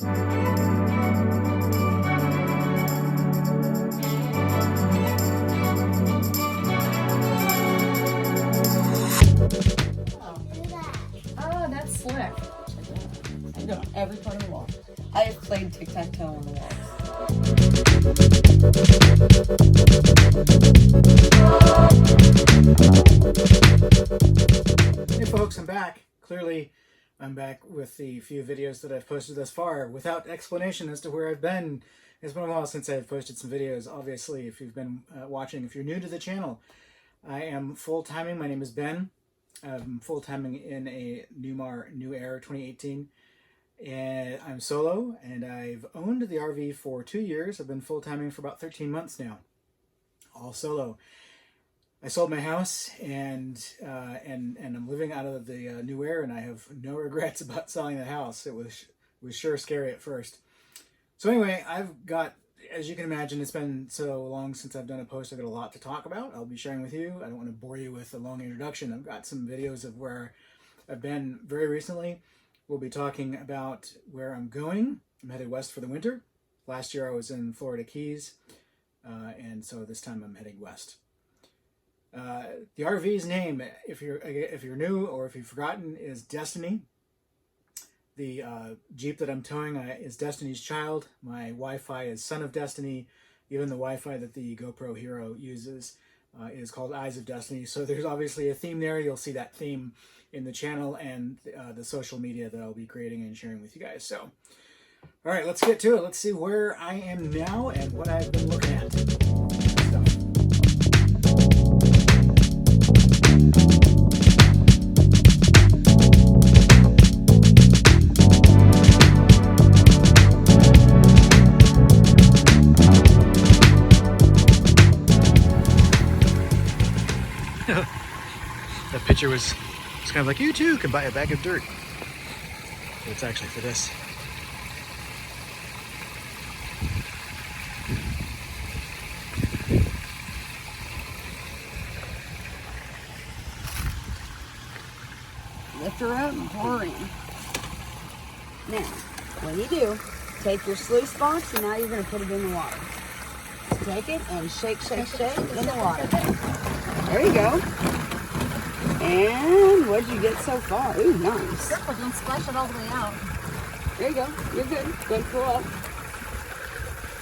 Oh, that's slick. I do on every part of the wall. I have played tic-tac-toe on the walls. Hey folks, I'm back. Clearly, I'm back with the few videos that I've posted thus far without explanation as to where I've been. It's been a while since I've posted some videos. Obviously, if you've been watching, if you're new to the channel, I am full-timing. My name is Ben. I'm full-timing in a Newmar New Air 2018. And I'm solo, and I've owned the RV for 2 years. I've been full-timing for about 13 months now, all solo. I sold my house, and I'm living out of the New Air, and I have no regrets about selling the house. It was sure scary at first. So anyway, I've got, as you can imagine, it's been so long since I've done a post. I've got a lot to talk about. I'll be sharing with you. I don't want to bore you with a long introduction. I've got some videos of where I've been very recently. We'll be talking about where I'm going. I'm headed west for the winter. Last year I was in Florida Keys, and so this time I'm heading west. The RV's name, if you're new or if you've forgotten, is Destiny. The Jeep that I'm towing is Destiny's Child. My Wi-Fi is Son of Destiny. Even the Wi-Fi that the GoPro Hero uses is called Eyes of Destiny. So there's obviously a theme there. You'll see that theme in the channel and the social media that I'll be creating and sharing with you guys. So, all right, let's get to it. Let's see where I am now and what I've been looking at. That picture was kind of like, you too can buy a bag of dirt. But it's actually for this. Lift her up and pour her in. Now, what you do, take your sluice box and now you're going to put it in the water. Take it and shake, shake, shake in the water. There you go. And what'd you get so far? Ooh, nice. Careful, don't splash it all the way out. There you go. You're good. Go and pull up.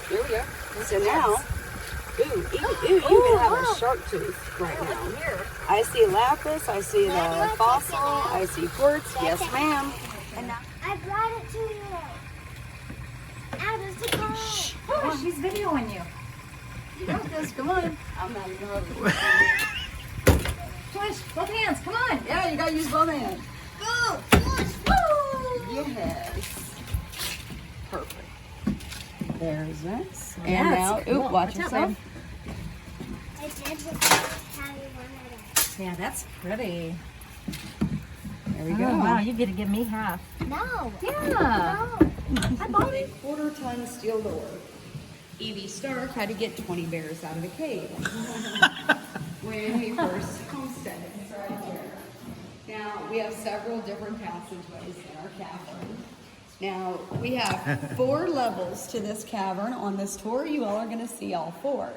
There we go. So now, you even have a shark tooth right now. Here. I see lapis. I see the fossil. I see quartz. Yes, ma'am. And now I brought it to you. Out of the car. Oh, she's videoing you. You got this. Come on. I'm not even hungry. Push, both hands, come on. Yeah, you gotta use both hands. Go. Push. Woo. Yes. Perfect. There's this. And Yes. now, Cool. watch Watch out, yourself. I did how you wanted it. Yeah, that's pretty. There we go. Oh, wow, you get to give me half. No. Yeah. No. I bought it. Quarter-ton steel door. Evie Stark had to get 20 bears out of a cave when we first homesteaded. It's right here. Now, we have several different passageways in our cavern. Now, we have 4 levels to this cavern. On this tour, you all are going to see all 4.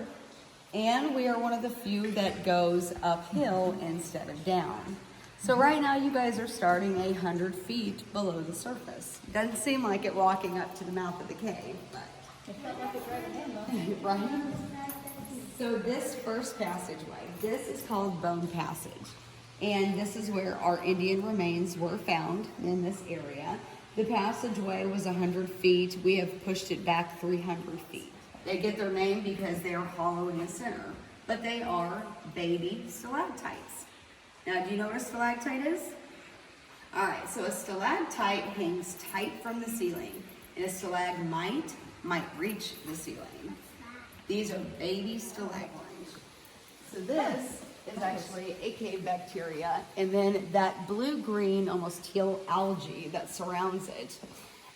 And we are one of the few that goes uphill instead of down. So right now, you guys are starting 100 feet below the surface. Doesn't seem like it walking up to the mouth of the cave, but right? So this first passageway, this is called Bone Passage. And this is where our Indian remains were found in this area. The passageway was 100 feet. We have pushed it back 300 feet. They get their name because they are hollow in the center, but they are baby stalactites. Now, do you know what a stalactite is? All right, so a stalactite hangs tight from the ceiling, and a stalagmite might reach the ceiling. These are baby stalagmites. So this is actually a cave bacteria, and then that blue-green, almost teal algae that surrounds it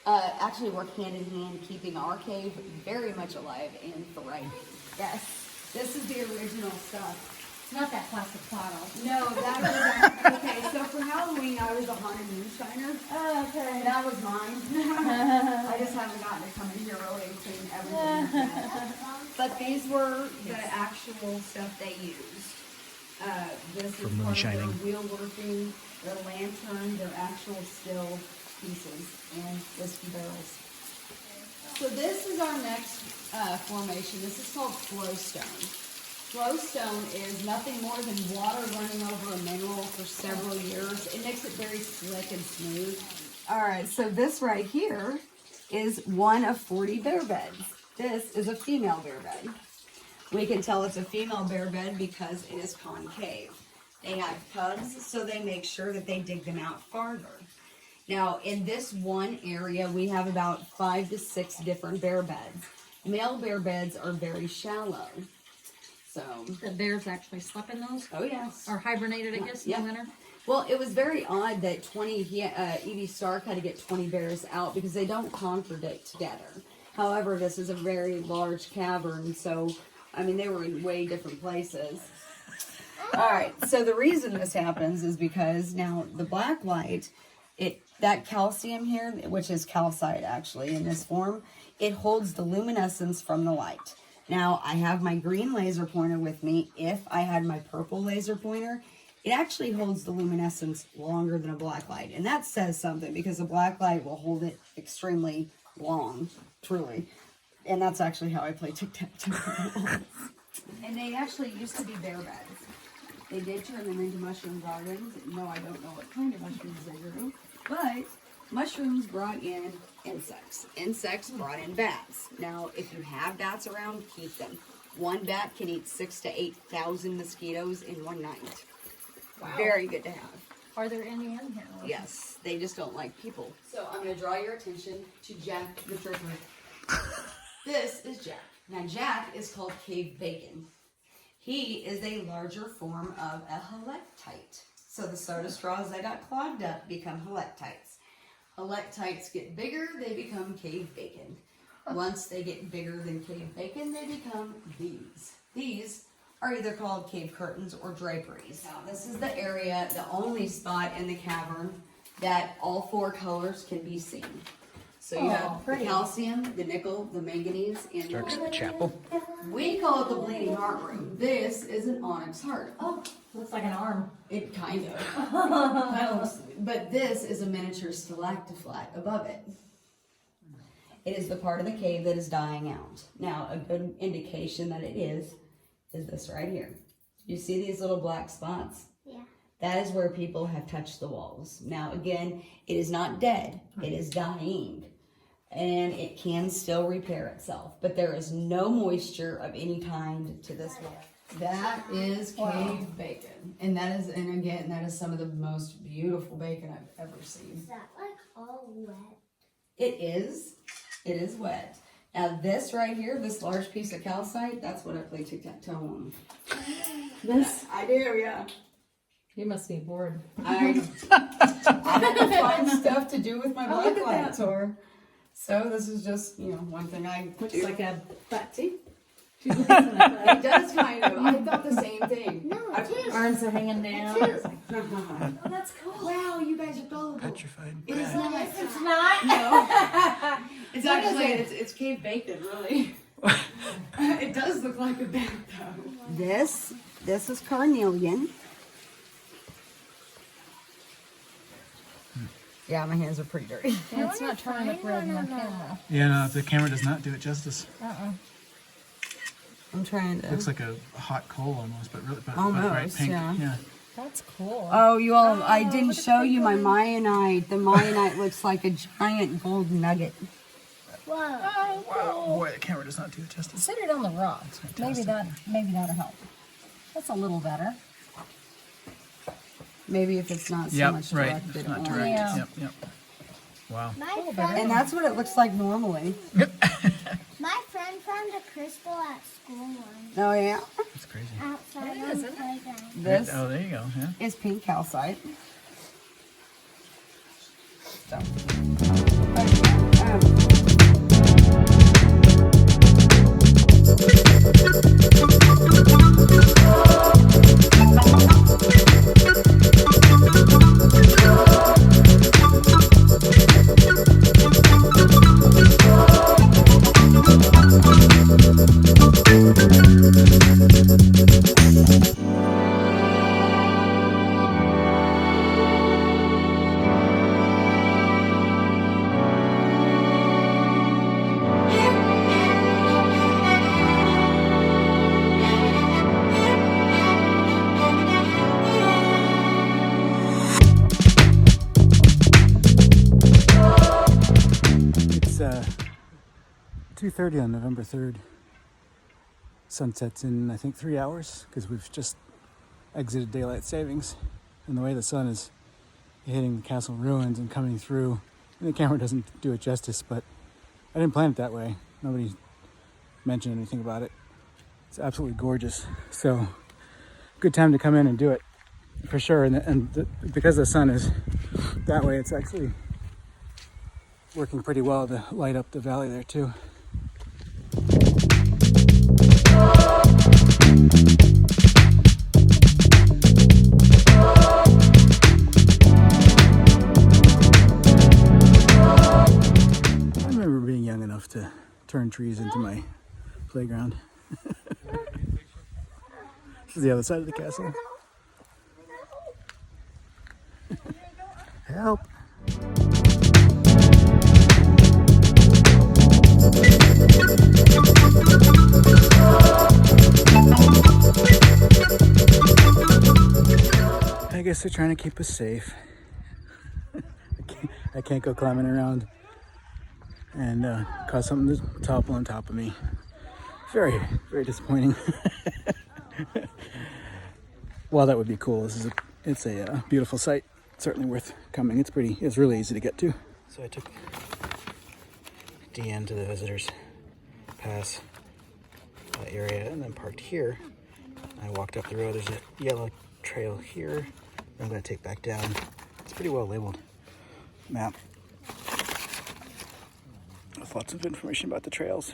actually work hand in hand, keeping our cave very much alive and thriving. Yes, this is the original stuff It's not that plastic bottle. No, that was okay. So for Halloween, I was a haunted moonshiner. Oh, okay. That was mine. I just haven't gotten to come in here really and clean everything yet. But these were the actual stuff they used. This For is part of their moonshining. wheelworking, their lantern, their actual still pieces, and whiskey barrels. So this is our next formation. This is called flowstone. Flowstone is nothing more than water running over a mineral for several years. It makes it very slick and smooth. All right, so this right here is one of 40 bear beds. This is a female bear bed. We can tell it's a female bear bed because it is concave. They have tubs, so they make sure that they dig them out farther. Now, in this one area, we have about 5 to 6 different bear beds. Male bear beds are very shallow. So, The bears actually slept in those? oh yes. Or hibernated, I guess, in Yeah. the winter? Well, it was very odd that Evie Stark had to get 20 bears out because they don't congregate together. However, this is a very large cavern, so, I mean, they were in way different places. All right, so the reason this happens is because now the black light, that calcium here, which is calcite actually in this form, it holds the luminescence from the light. Now, I have my green laser pointer with me. If I had my purple laser pointer, it actually holds the luminescence longer than a black light. And that says something because a black light will hold it extremely long, truly. And that's actually how I play tic-tac-toe. And they actually used to be bear beds. They did turn them into mushroom gardens. No, I don't know what kind of mushrooms they grew. But mushrooms brought in insects. Insects brought in bats. Now, if you have bats around, keep them. One bat can eat 6,000 to 8,000 mosquitoes in one night. Wow. Very good to have. Are there any in here? Yes, they just don't like people. So I'm going to draw your attention to Jack the Tripper. This is Jack. Now Jack is called cave bacon. He is a larger form of a helictite. So the soda straws that got clogged up become helictites. Helictites get bigger, they become cave bacon. Once they get bigger than cave bacon, they become these. These are either called cave curtains or draperies. Now this is the area, the only spot in the cavern that all 4 colors can be seen. So you have the pretty. calcium, the nickel, the manganese, and the Starts the chapel. we call it the bleeding heart room. This is an onyx heart. Oh, looks like an arm. It kind of. But this is a miniature stalactiflat above it. It is the part of the cave that is dying out. Now, a good indication that it is this right here. You see these little black spots? Yeah. That is where people have touched the walls. Now, again, it is not dead. It is dying. And it can still repair itself. But there is no moisture of any kind to this wall. That is cave bacon. And that is, and again, that is some of the most beautiful bacon I've ever seen. Is that like all wet? It is. It is wet. Now this right here, this large piece of calcite, that's what I play tic-tac-toe on. This? I do, yeah. You must be bored. I had to find stuff to do with my Oh, look black at light that. tour. So this is just, one thing I Looks do. like a butt. See? It does kind of. I thought the same thing. No, it is. Arms are hanging down. Oh, that's cool. wow, you guys are gullible. Petrified. It is not. It's not. No. It's actually, it's cave bacon, really. It does look like a bat, though. This is carnelian. Yeah, my hands are pretty dirty. Yeah, it's not turning up red in my camera. Yeah, no, the camera does not do it justice. I'm trying to. Looks like a hot coal almost, but really, but Almost, bright pink. yeah. That's cool. Oh, you all, I Oh, didn't look at show the you my one. Mayanite. The Mayanite looks like a giant gold nugget. Whoa. Oh, Wow, boy, the camera does not do it justice. Set it on the rock. Maybe that'll help. That's a little better. Maybe if it's not so Yep, much right. directed It's not on. direct. Yeah. Yep. Wow. My better. friend, And that's what it looks like normally. my friend found a crystal at school once. Oh yeah. That's crazy. Outside It on is, the isn't it? playground. This Oh, there you go. Yeah. is pink calcite. So. 2:30 on November 3rd. Sunsets in, I think, 3 hours, because we've just exited daylight savings. And the way the sun is hitting the castle ruins and coming through, and the camera doesn't do it justice, but I didn't plan it that way. Nobody mentioned anything about it. It's absolutely gorgeous. So, good time to come in and do it, for sure. Because the sun is that way, it's actually working pretty well to light up the valley there too. I remember being young enough to turn trees into my playground. This is the other side of the castle. Help! I guess they're trying to keep us safe. I can't go climbing around and cause something to topple on top of me. Very, very disappointing. Well, that would be cool. It's a beautiful site. Certainly worth coming. It's really easy to get to. So I took Deanne to the visitors pass area and then parked here. I walked up the road. There's a yellow trail here I'm going to take back down. It's pretty well labeled map with lots of information about the trails.